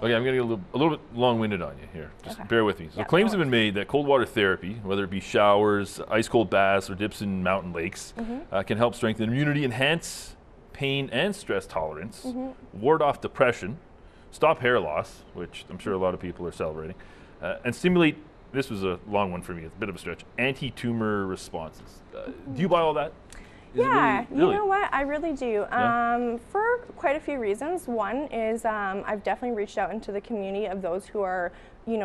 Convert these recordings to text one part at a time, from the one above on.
Okay, I'm going to get a little bit long-winded on you here. Just Okay. bear with me. So Yeah, claims no have been made that cold water therapy, whether it be showers, ice-cold baths, or dips in mountain lakes, can help strengthen immunity, enhance pain and stress tolerance, ward off depression, stop hair loss, which I'm sure a lot of people are celebrating, and stimulate, this was a long one for me, it's a bit of a stretch, anti-tumor responses. Do you buy all that? Is it Yeah, really? you know what? I really do. Yeah. For quite a few reasons. One is I've definitely reached out into the community of those who are,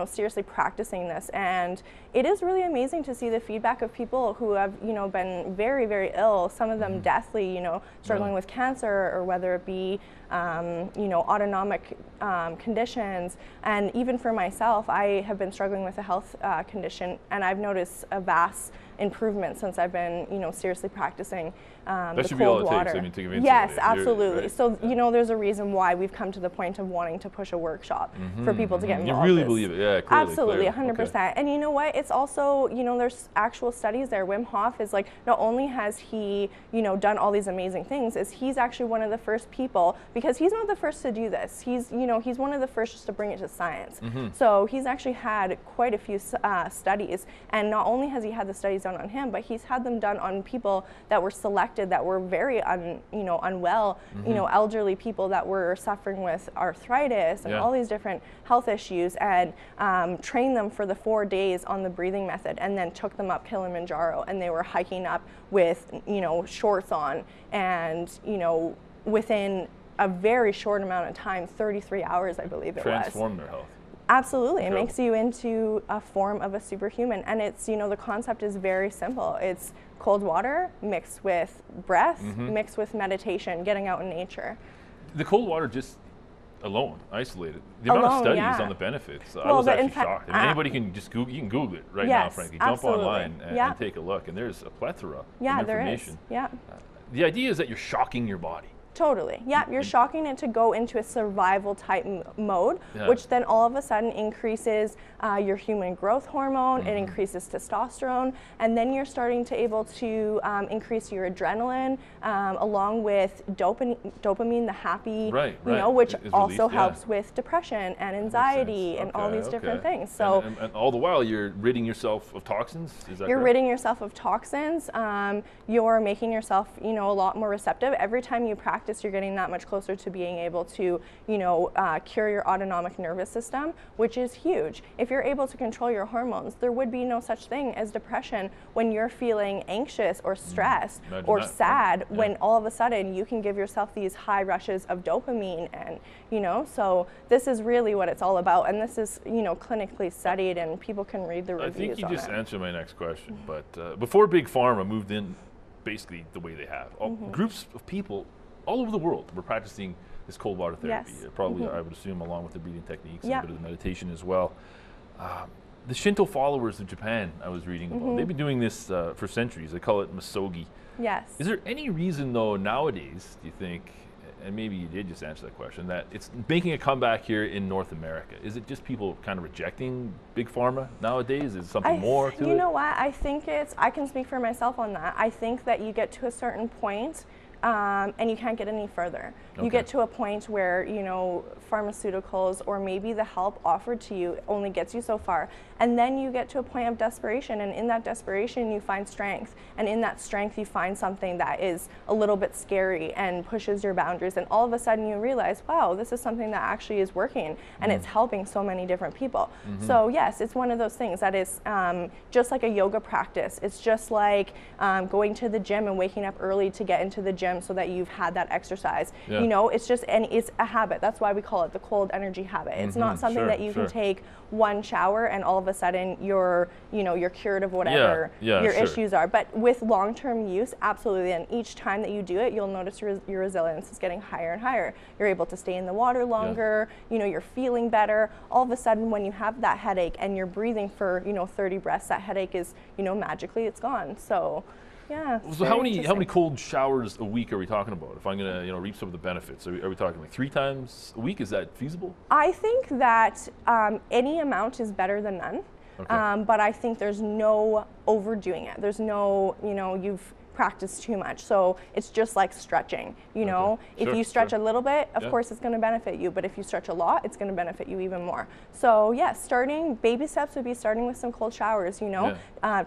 seriously practicing this, and it is really amazing to see the feedback of people who have, been very, very ill. Some of them deathly, struggling with cancer, or whether it be, autonomic conditions. And even for myself, I have been struggling with a health condition, and I've noticed a vast improvement since I've been, seriously practicing That the should be all cold it water. takes. I mean, think of Yes, insulating. absolutely. Right. So, there's a reason why we've come to the point of wanting to push a workshop for people to get You involved. really This- believe it, yeah, clearly. Absolutely, clearly. 100%. And you know what? It's also, there's actual studies there. Wim Hof is like, not only has he, done all these amazing things, is he's actually one of the first people, because he's not the first to do this. He's, he's one of the first just to bring it to science. So he's actually had quite a few studies, and not only has he had the studies done on him, but he's had them done on people that were selected that were very unwell, elderly people that were suffering with arthritis and all these different health issues, and trained them for the 4 days on the breathing method, and then took them up Kilimanjaro, and they were hiking up with shorts on, and within a very short amount of time, 33 hours I believe it was. Transform their health. Absolutely, it Incredible. makes you into a form of a superhuman, and it's, the concept is very simple. It's cold water mixed with breath, mixed with meditation, getting out in nature. The cold water just alone, isolated. The amount of Alone, studies yeah. on the benefits, I Well, was but actually in fact, shocked. I mean, anybody can just Google, you can Google it right now, Yes, frankly. absolutely. Jump online and, Yeah. and take a look, and there's a plethora Yeah, of there is. information. Yeah. The idea is that you're shocking your body. Totally. Yeah, you're shocking it to go into a survival type mode, Yeah. which then all of a sudden increases your human growth hormone, it increases testosterone, and then you're starting to able to increase your adrenaline, along with dopamine, the happy, Right, which is also released, yeah. helps with depression and anxiety and all these different things. So and all the while you're ridding yourself of toxins. Is that you're correct? ridding yourself of toxins. You're making yourself, a lot more receptive. Every time you practice, you're getting that much closer to being able to, cure your autonomic nervous system, which is huge. If you're able to control your hormones, there would be no such thing as depression when you're feeling anxious or stressed Imagine or that. sad, Yeah. when all of a sudden you can give yourself these high rushes of dopamine, and, so this is really what it's all about. And this is, clinically studied, and people can read the I reviews think you on just it. answered my next question. But before Big Pharma moved in basically the way they have, groups of people all over the world were practicing this cold water therapy. Yes. Probably, I would assume, along with the breathing techniques Yeah. and a bit of the meditation as well. The Shinto followers of Japan, I was reading about, they've been doing this for centuries. They call it misogi. Yes. Is there any reason, though, nowadays, do you think, and maybe you did just answer that question, that it's making a comeback here in North America? Is it just people kind of rejecting Big Pharma nowadays? Is something more to it? You know what? I think I can speak for myself on that. I think that you get to a certain point, and you can't get any further. You Okay. get to a point where, pharmaceuticals or maybe the help offered to you only gets you so far. And then you get to a point of desperation, and in that desperation you find strength. And in that strength you find something that is a little bit scary and pushes your boundaries. And all of a sudden you realize, wow, this is something that actually is working, and it's helping so many different people. So yes, it's one of those things that is just like a yoga practice. It's just like going to the gym and waking up early to get into the gym so that you've had that exercise. Yeah. It's a habit. That's why we call it the cold energy habit. It's not something Sure, that you sure. can take one shower and all of a sudden you're cured of whatever Yeah, your sure. issues are. But with long-term use, absolutely. And each time that you do it, you'll notice your resilience is getting higher and higher. You're able to stay in the water longer. You're feeling better. All of a sudden, when you have that headache and you're breathing for 30 breaths, that headache is magically it's gone. So. Yeah. So how many cold showers a week are we talking about? If I'm going to reap some of the benefits, are we talking like 3 times a week? Is that feasible? I think that any amount is better than none. Okay. But I think there's no overdoing it. There's no, you've practice too much. So it's just like stretching, you know. If you stretch a little bit, of course it's going to benefit you, but if you stretch a lot, it's going to benefit you even more. So yeah, baby steps would be starting with some cold showers, you know.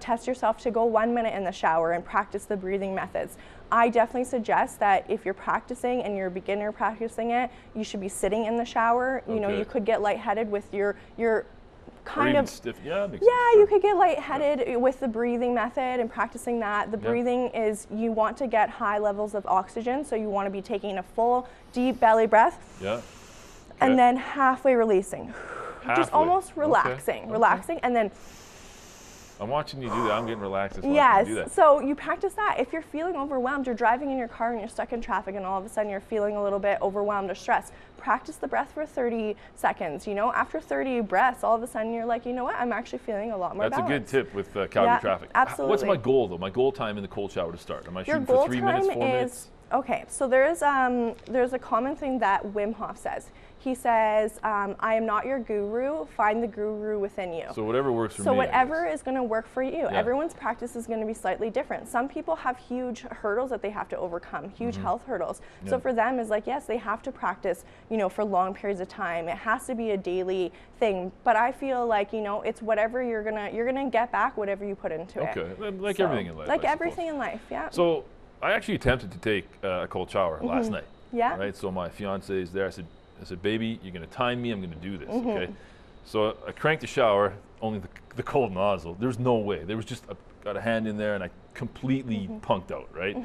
Test yourself to go 1 minute in the shower and practice the breathing methods. I definitely suggest that if you're practicing and you're a beginner practicing it, you should be sitting in the shower. You know, you could get lightheaded with your kind of stiff. You could get lightheaded with the breathing method and practicing that. The breathing is, you want to get high levels of oxygen, so you want to be taking a full deep belly breath. And then halfway releasing. Just almost relaxing, and then I'm watching you do that. I'm getting relaxed. Yes. So you practice that. If you're feeling overwhelmed, you're driving in your car and you're stuck in traffic and all of a sudden you're feeling a little bit overwhelmed or stressed, practice the breath for 30 seconds. You know, after 30 breaths, all of a sudden you're like, you know what, I'm actually feeling a lot more balanced. That's a good tip with Calgary traffic. Absolutely. What's my goal though? My goal time in the cold shower to start? Am I shooting for 3 minutes, 4 minutes? Okay, so there's a common thing that Wim Hof says. He says, I am not your guru, find the guru within you. So whatever works for me. So whatever is going to work for you. Everyone's practice is going to be slightly different. Some people have huge hurdles that they have to overcome, huge health hurdles. So for them is like, yes, they have to practice, you know, for long periods of time. It has to be a daily thing. But I feel like, you know, it's whatever you're gonna get back whatever you put into it. Okay, like everything in life. Like everything in life, yeah. So I actually attempted to take a cold shower last night. Yeah. Right. So my fiance is there. I said, baby, you're going to time me. I'm going to do this. Okay. So I cranked the shower, only the cold nozzle. There's no way. There was just got a hand in there, and I completely punked out. Right.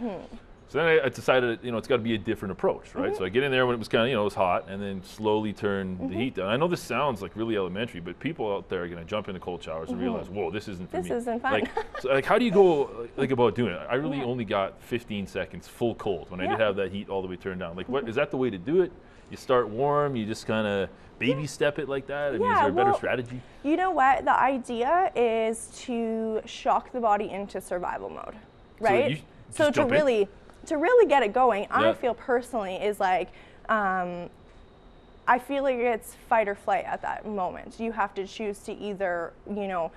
So then I decided, you know, it's got to be a different approach, right? So I get in there when it was kind of, you know, it was hot, and then slowly turn the heat down. I know this sounds like really elementary, but people out there are going to jump into cold showers and realize, whoa, this isn't for me. This isn't fun. Like, how do you go about doing it? I really only got 15 seconds full cold when I did have that heat all the way turned down. Like, what is that the way to do it? You start warm, you just kind of baby step it like that? I mean, is there a better strategy? You know what? The idea is to shock the body into survival mode, right? So to really get it going, I feel personally is like, I feel like it's fight or flight at that moment. You have to choose to either, you know,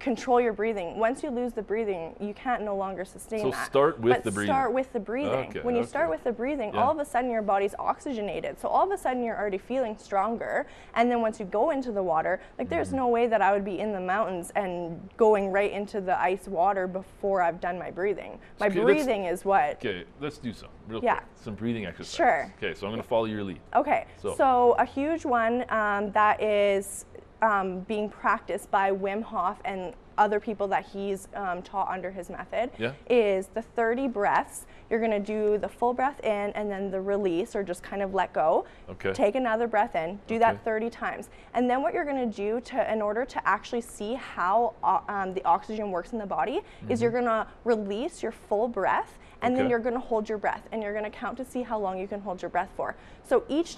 control your breathing. Once you lose the breathing, you can't no longer sustain that. So start with the breathing. Start with the breathing. When you start with the breathing, all of a sudden your body's oxygenated. So all of a sudden you're already feeling stronger. And then once you go into the water, like there's no way that I would be in the mountains and going right into the ice water before I've done my breathing. My breathing is what. Okay, let's do some real quick. Some breathing exercises. Sure. Okay, so I'm going to follow your lead. Okay, so a huge one that is being practiced by Wim Hof and other people that he's taught under his method is the 30 breaths. You're going to do the full breath in and then the release, or just kind of let go. Take another breath in, do that 30 times. And then what you're going to do in order to actually see how the oxygen works in the body is you're going to release your full breath, and then you're going to hold your breath, and you're going to count to see how long you can hold your breath for. So each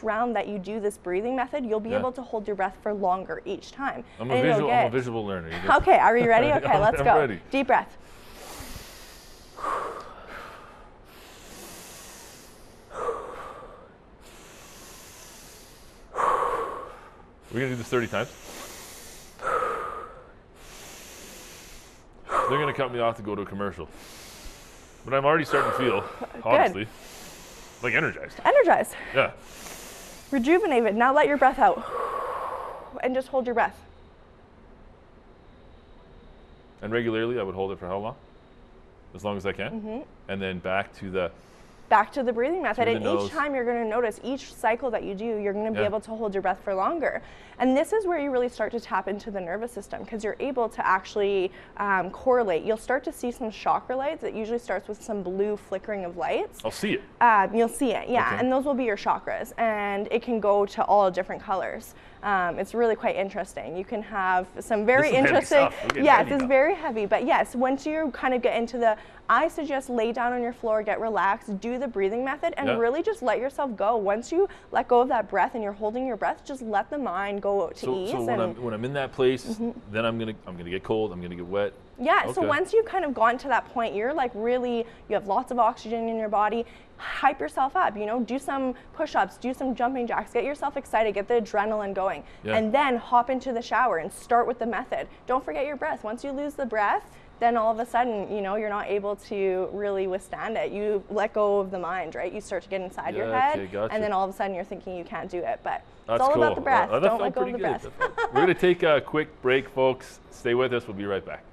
round that you do this breathing method, you'll be able to hold your breath for longer each time. I'm a visual learner. Okay, are you ready? Okay, let's go. Ready. Deep breath. We're going to do this 30 times. They're going to cut me off to go to a commercial. But I'm already starting to feel, honestly, like energized. Energized. Yeah. Rejuvenated. Now let your breath out. And just hold your breath. And regularly, I would hold it for how long? As long as I can. And then back to the breathing method. And each time you're going to notice, each cycle that you do, you're going to be able to hold your breath for longer. And this is where you really start to tap into the nervous system, because you're able to actually correlate. You'll start to see some chakra lights. It usually starts with some blue flickering of lights. I'll see it. You'll see it, yeah. And those will be your chakras. And it can go to all different colors. It's really quite interesting. You can have some very interesting, yes, it's very heavy, but yes, once you kind of get into I suggest lay down on your floor, get relaxed, do the breathing method, and really just let yourself go. Once you let go of that breath and you're holding your breath, just let the mind go to ease. So when I'm in that place, then I'm gonna get cold, I'm gonna get wet. Yeah, so once you've kind of gotten to that point, you're like you have lots of oxygen in your body, hype yourself up, you know, do some push-ups, do some jumping jacks, get yourself excited, get the adrenaline going, and then hop into the shower and start with the method. Don't forget your breath. Once you lose the breath, then all of a sudden, you know, you're not able to really withstand it. You let go of the mind, right? You start to get inside your head, okay, gotcha. and then all of a sudden you're thinking you can't do it. But That's it's all cool. about the breath. That Don't felt let go of pretty the good. breath. We're going to take a quick break, folks. Stay with us. We'll be right back.